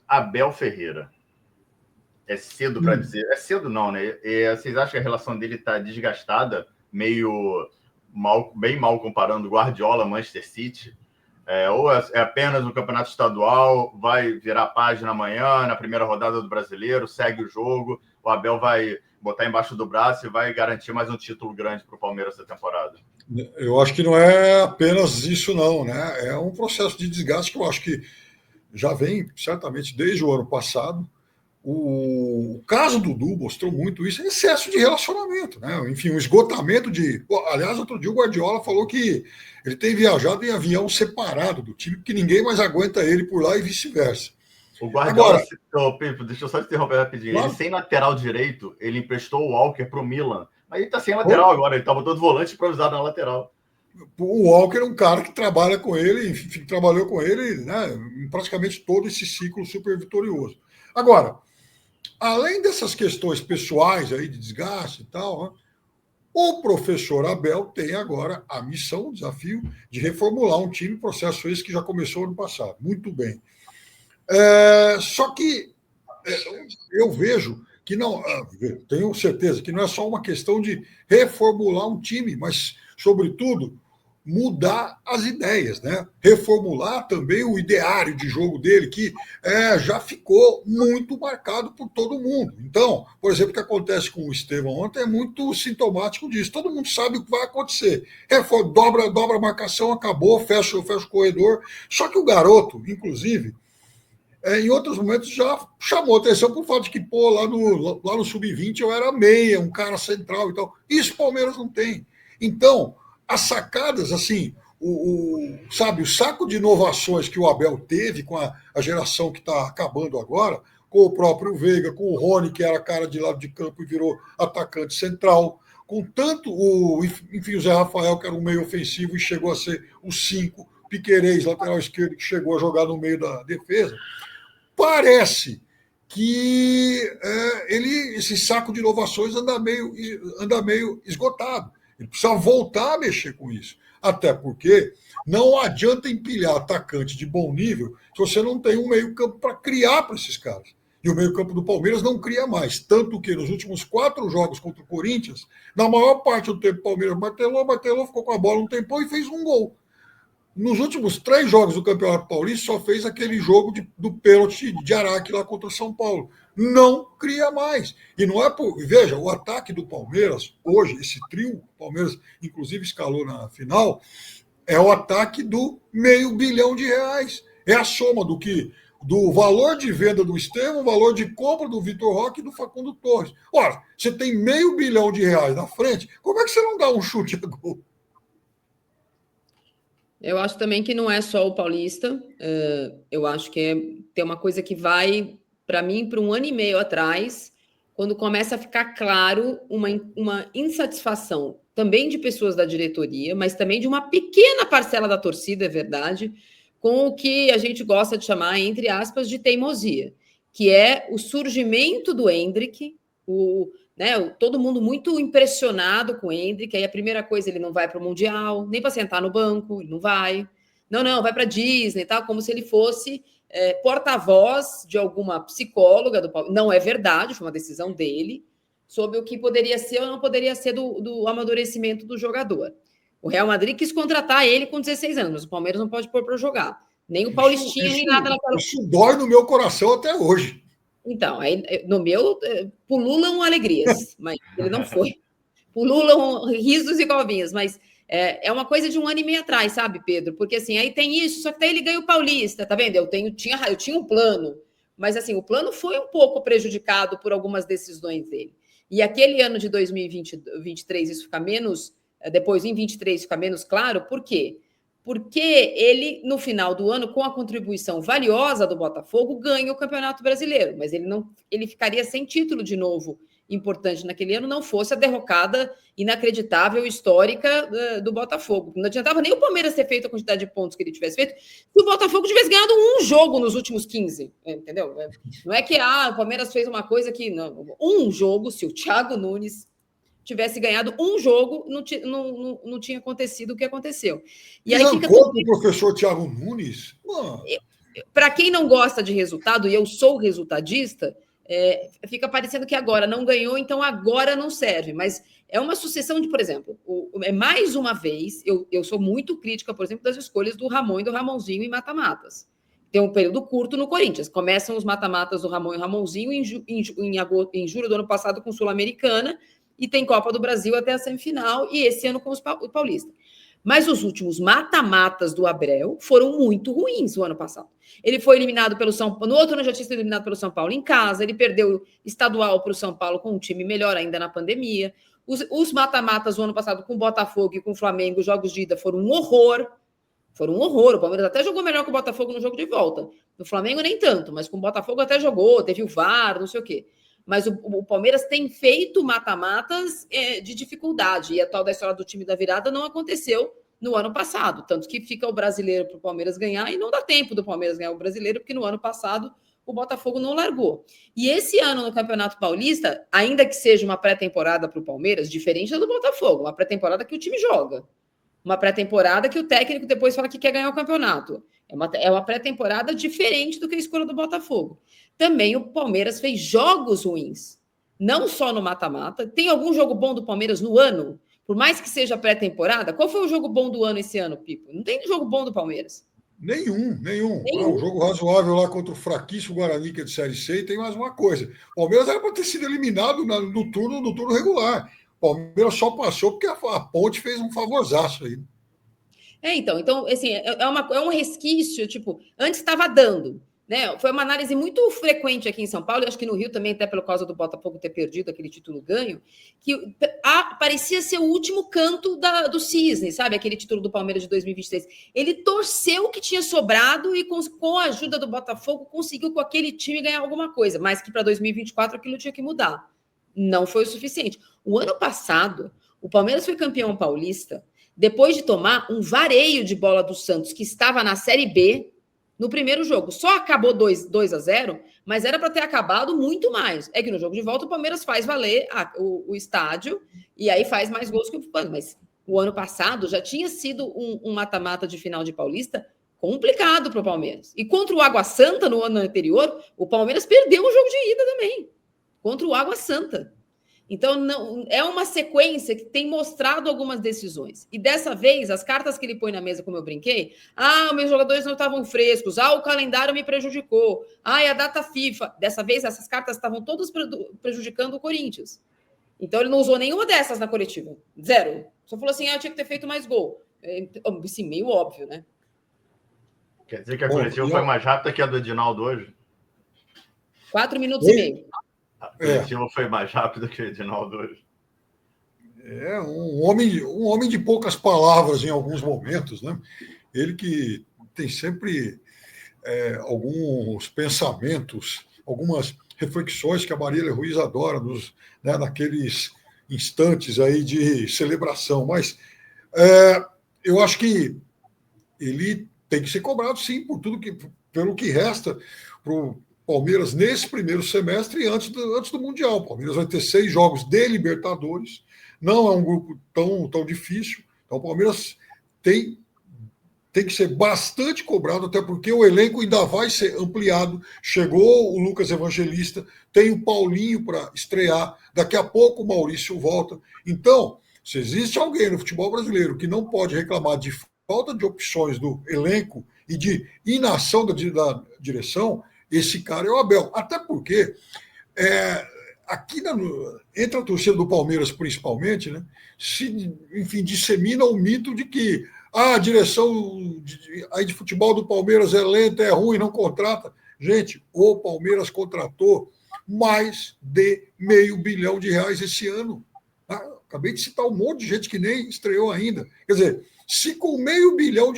Abel Ferreira. É cedo para dizer. É cedo não, né? Vocês acham que a relação dele está desgastada, meio mal, bem mal comparando Guardiola, Manchester City? Ou é apenas no campeonato estadual, vai virar página amanhã, na primeira rodada do Brasileiro, segue o jogo, o Abel vai botar embaixo do braço e vai garantir mais um título grande para o Palmeiras essa temporada? Eu acho que não é apenas isso, não, né? É um processo de desgaste que eu acho que já vem, certamente, desde o ano passado. O caso do Dudu mostrou muito isso, excesso de relacionamento, né? Enfim, um esgotamento de. Aliás, outro dia o Guardiola falou que ele tem viajado em avião separado do time, porque ninguém mais aguenta ele por lá e vice-versa. O Guardiola, deixa eu só te interromper rapidinho. Claro. Ele sem lateral direito, ele emprestou o Walker para o Milan. Mas ele está sem lateral agora, ele está botando volante improvisado na lateral. O Walker é um cara que trabalha com ele, enfim, trabalhou com ele, né, em praticamente todo esse ciclo super vitorioso. Agora, além dessas questões pessoais aí de desgaste e tal, né, o professor Abel tem agora a missão, o desafio de reformular um time, processo esse que já começou ano passado. Muito bem. Só que eu vejo que não, tenho certeza que não é só uma questão de reformular um time, mas, sobretudo, mudar as ideias, né? Reformular também o ideário de jogo dele, que já ficou muito marcado por todo mundo. Então, por exemplo, o que acontece com o Estevão ontem é muito sintomático disso. Todo mundo sabe o que vai acontecer. Dobra a marcação, acabou, fecha o corredor. Só que o garoto, inclusive, em outros momentos já chamou atenção por fato de que, lá no Sub-20 eu era meia, um cara central e tal. Isso o Palmeiras não tem. Então, as sacadas, assim, o saco de inovações que o Abel teve com a geração que está acabando agora, com o próprio Veiga, com o Rony, que era cara de lado de campo e virou atacante central, com tanto o Zé Rafael, que era um meio ofensivo e chegou a ser o 5, Piquerez, lateral esquerdo, que chegou a jogar no meio da defesa. Parece que esse saco de inovações anda meio esgotado. Ele precisa voltar a mexer com isso. Até porque não adianta empilhar atacante de bom nível se você não tem um meio-campo para criar para esses caras. E o meio-campo do Palmeiras não cria mais. Tanto que nos últimos 4 jogos contra o Corinthians, na maior parte do tempo o Palmeiras martelou, ficou com a bola um tempão e fez um gol. Nos últimos 3 jogos do Campeonato Paulista, só fez aquele jogo do pênalti de Araque lá contra o São Paulo. Não cria mais. E não é por. Veja, o ataque do Palmeiras, hoje, esse trio, o Palmeiras, inclusive, escalou na final, é o ataque do R$500 milhão. É a soma do valor de venda do Estevão, valor de compra do Vitor Roque e do Facundo Torres. Ora, você tem R$500 milhão na frente, como é que você não dá um chute a gol? Eu acho também que não é só o Paulista. Eu acho que tem uma coisa que vai, para mim, para 1 ano e meio atrás, quando começa a ficar claro uma insatisfação também de pessoas da diretoria, mas também de uma pequena parcela da torcida, é verdade, com o que a gente gosta de chamar, entre aspas, de teimosia, que é o surgimento do Endrick, todo mundo muito impressionado com o Endrick. Aí a primeira coisa, ele não vai para o Mundial, nem para sentar no banco, ele não vai. Não, vai para a Disney, tal, como se ele fosse porta-voz de alguma psicóloga do Palmeiras. Não é verdade, foi uma decisão dele, sobre o que poderia ser ou não poderia ser do amadurecimento do jogador. O Real Madrid quis contratar ele com 16 anos, mas o Palmeiras não pode pôr para jogar. Nem o Paulistinha, nem nada naquela. Isso dói no meu coração até hoje. Então, aí, no meu, pululam alegrias, mas ele não foi. Pululam risos e covinhas, mas é uma coisa de 1 ano e meio atrás, sabe, Pedro? Porque assim, aí tem isso, só que daí ele ganha o Paulista, tá vendo? Eu tinha um plano, mas assim, o plano foi um pouco prejudicado por algumas decisões dele. E aquele ano de 2023, isso fica menos, depois em 23 fica menos claro, por quê? Porque ele, no final do ano, com a contribuição valiosa do Botafogo, ganha o Campeonato Brasileiro, mas ele ficaria sem título de novo importante naquele ano, não fosse a derrocada inacreditável, histórica do Botafogo. Não adiantava nem o Palmeiras ter feito a quantidade de pontos que ele tivesse feito, se o Botafogo tivesse ganhado um jogo nos últimos 15, entendeu? Não é que o Palmeiras fez uma coisa que... Não, um jogo, se o Thiago Nunes tivesse ganhado um jogo, não tinha acontecido o que aconteceu. E aí fica com o professor Thiago Nunes? para quem não gosta de resultado, e eu sou resultadista, fica parecendo que agora não ganhou, então agora não serve. Mas é uma sucessão de, por exemplo, mais uma vez, eu sou muito crítica, por exemplo, das escolhas do Ramon e do Ramonzinho em mata-matas. Tem um período curto no Corinthians. Começam os mata-matas do Ramon e Ramonzinho em julho do ano passado com Sul-Americana, e tem Copa do Brasil até a semifinal, e esse ano com o Paulista. Mas os últimos mata-matas do Abel foram muito ruins o ano passado. Ele foi eliminado pelo São Paulo, no outro ano já tinha sido eliminado pelo São Paulo em casa, ele perdeu estadual para o São Paulo com um time melhor ainda na pandemia. Os mata-matas do ano passado com o Botafogo e com o Flamengo, os jogos de ida foram um horror. Foram um horror. O Palmeiras até jogou melhor que o Botafogo no jogo de volta. No Flamengo nem tanto, mas com o Botafogo até jogou, teve o VAR, não sei o quê. Mas o Palmeiras tem feito mata-matas de dificuldade. E a tal da história do time da virada não aconteceu no ano passado. Tanto que fica o brasileiro para o Palmeiras ganhar e não dá tempo do Palmeiras ganhar o brasileiro, porque no ano passado o Botafogo não largou. E esse ano no Campeonato Paulista, ainda que seja uma pré-temporada para o Palmeiras, diferente da do Botafogo, uma pré-temporada que o time joga. Uma pré-temporada que o técnico depois fala que quer ganhar o campeonato. É uma pré-temporada diferente do que a escolha do Botafogo. Também o Palmeiras fez jogos ruins, não só no mata-mata. Tem algum jogo bom do Palmeiras no ano? Por mais que seja pré-temporada, qual foi o jogo bom do ano esse ano, Pipo? Não tem jogo bom do Palmeiras. Nenhum. Um jogo razoável lá contra o fraquíssimo Guarani, que é de Série C, e tem mais uma coisa. O Palmeiras era para ter sido eliminado no turno regular. O Palmeiras só passou porque a Ponte fez um favorzaço aí. Então, assim, é um resquício, tipo, antes estava dando, né? Foi uma análise muito frequente aqui em São Paulo, e acho que no Rio também, até pelo causa do Botafogo ter perdido aquele título ganho, que parecia ser o último canto do cisne, sabe? Aquele título do Palmeiras de 2023. Ele torceu o que tinha sobrado e, com a ajuda do Botafogo, conseguiu com aquele time ganhar alguma coisa, mas que para 2024 aquilo tinha que mudar. Não foi o suficiente. O ano passado, o Palmeiras foi campeão paulista depois de tomar um vareio de bola do Santos, que estava na Série B, no primeiro jogo. Só acabou 2-0, mas era para ter acabado muito mais. É que no jogo de volta o Palmeiras faz valer o estádio e aí faz mais gols que o Palmeiras. Mas o ano passado já tinha sido um mata-mata de final de Paulista complicado para o Palmeiras. E contra o Água Santa, no ano anterior, o Palmeiras perdeu o jogo de ida também. Contra o Água Santa. Então, não, é uma sequência que tem mostrado algumas decisões. E dessa vez, as cartas que ele põe na mesa, como eu brinquei, meus jogadores não estavam frescos, o calendário me prejudicou, a data FIFA. Dessa vez, essas cartas estavam todas prejudicando o Corinthians. Então, ele não usou nenhuma dessas na coletiva. Zero. Só falou assim, eu tinha que ter feito mais gol. Assim, meio óbvio, né? Quer dizer que a coletiva foi mais rápida que a do Edinaldo hoje? 4 minutos e meio. A coletiva foi mais rápida que o Edinaldo hoje. É um homem de poucas palavras em alguns momentos, né? Ele que tem sempre alguns pensamentos, algumas reflexões que a Marília Ruiz adora naqueles instantes aí de celebração. Mas eu acho que ele tem que ser cobrado, sim, pelo que resta para o Palmeiras nesse primeiro semestre e antes do Mundial. O Palmeiras vai ter 6 jogos de Libertadores, não é um grupo tão difícil. Então o Palmeiras tem que ser bastante cobrado, até porque o elenco ainda vai ser ampliado. Chegou o Lucas Evangelista, tem o Paulinho para estrear, daqui a pouco o Maurício volta. Então, se existe alguém no futebol brasileiro que não pode reclamar de falta de opções do elenco e de inação da direção, esse cara é o Abel. Até porque aqui entre a torcida do Palmeiras, principalmente, né, enfim, dissemina o mito de que a direção de futebol do Palmeiras é lenta, é ruim, não contrata. Gente, o Palmeiras contratou mais de R$500 milhão esse ano. Acabei de citar um monte de gente que nem estreou ainda. Quer dizer, se com R$500 milhão,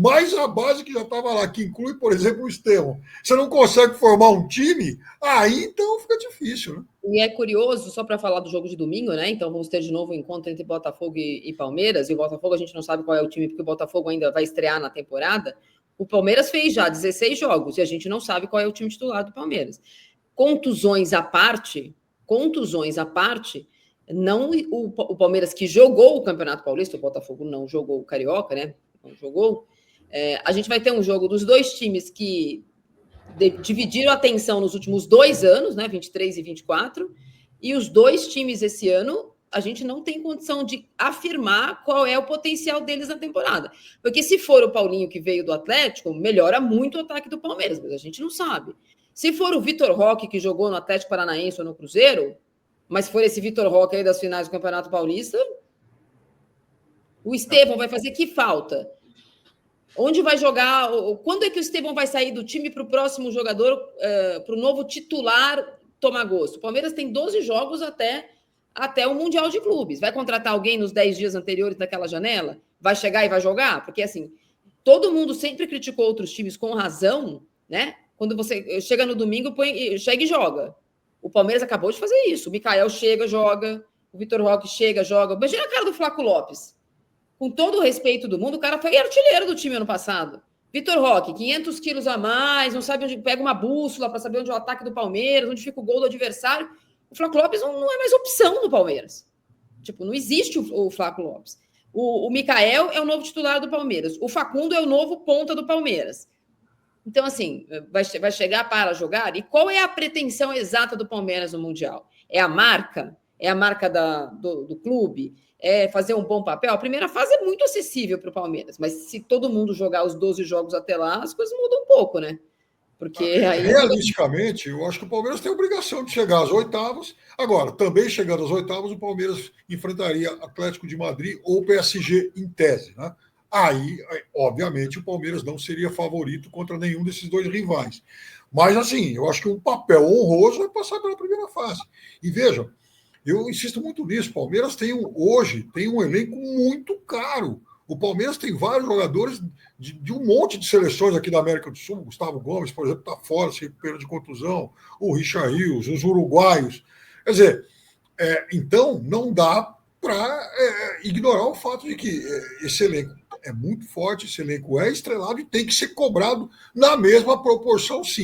mais a base que já estava lá, que inclui, por exemplo, o Estevão, você não consegue formar um time, aí então fica difícil, né? E é curioso, só para falar do jogo de domingo, né? Então vamos ter de novo um encontro entre Botafogo e Palmeiras, e o Botafogo a gente não sabe qual é o time, porque o Botafogo ainda vai estrear na temporada. O Palmeiras fez já 16 jogos, e a gente não sabe qual é o time titular do Palmeiras. Contusões à parte, não o Palmeiras que jogou o Campeonato Paulista, o Botafogo não jogou o Carioca, né? Não jogou. A gente vai ter um jogo dos dois times que dividiram a atenção nos últimos 2 anos, né, 23 e 24, e os dois times esse ano, a gente não tem condição de afirmar qual é o potencial deles na temporada. Porque se for o Paulinho que veio do Atlético, melhora muito o ataque do Palmeiras, mas a gente não sabe. Se for o Vitor Roque que jogou no Atlético Paranaense ou no Cruzeiro, mas for esse Vitor Roque aí das finais do Campeonato Paulista, o Estevão vai fazer que falta? Onde vai jogar? Quando é que o Estevão vai sair do time para o próximo jogador, para o novo titular tomar gosto? O Palmeiras tem 12 jogos até o Mundial de Clubes. Vai contratar alguém nos 10 dias anteriores daquela janela? Vai chegar e vai jogar? Porque, assim, todo mundo sempre criticou outros times com razão, né? Quando você chega no domingo, chega e joga. O Palmeiras acabou de fazer isso. O Mikael chega, joga. O Vitor Roque chega, joga. Imagina a cara do Flaco Lopes. Com todo o respeito do mundo, o cara foi artilheiro do time ano passado. Vitor Roque, 500 quilos a mais, não sabe onde pega uma bússola para saber onde é o ataque do Palmeiras, onde fica o gol do adversário. O Flaco Lopes não é mais opção no Palmeiras. Tipo, não existe o Flaco Lopes. O Mikael é o novo titular do Palmeiras. O Facundo é o novo ponta do Palmeiras. Então, assim, vai chegar para jogar? E qual é a pretensão exata do Palmeiras no Mundial? É a marca? É a marca do clube? É fazer um bom papel? A primeira fase é muito acessível para o Palmeiras, mas se todo mundo jogar os 12 jogos até lá, as coisas mudam um pouco, né? Porque aí... Realisticamente, eu acho que o Palmeiras tem a obrigação de chegar às oitavas. Agora, também chegando às oitavas, o Palmeiras enfrentaria Atlético de Madrid ou PSG em tese, né? Aí, obviamente, o Palmeiras não seria favorito contra nenhum desses dois rivais. Mas, assim, eu acho que um papel honroso é passar pela primeira fase. E vejam, eu insisto muito nisso, o Palmeiras hoje tem um elenco muito caro. O Palmeiras tem vários jogadores de um monte de seleções aqui da América do Sul. O Gustavo Gomes, por exemplo, está fora, se recupera de contusão. O Richard Rios, os uruguaios. Quer dizer, então não dá para ignorar o fato de que esse elenco é muito forte, esse elenco é estrelado e tem que ser cobrado na mesma proporção, sim.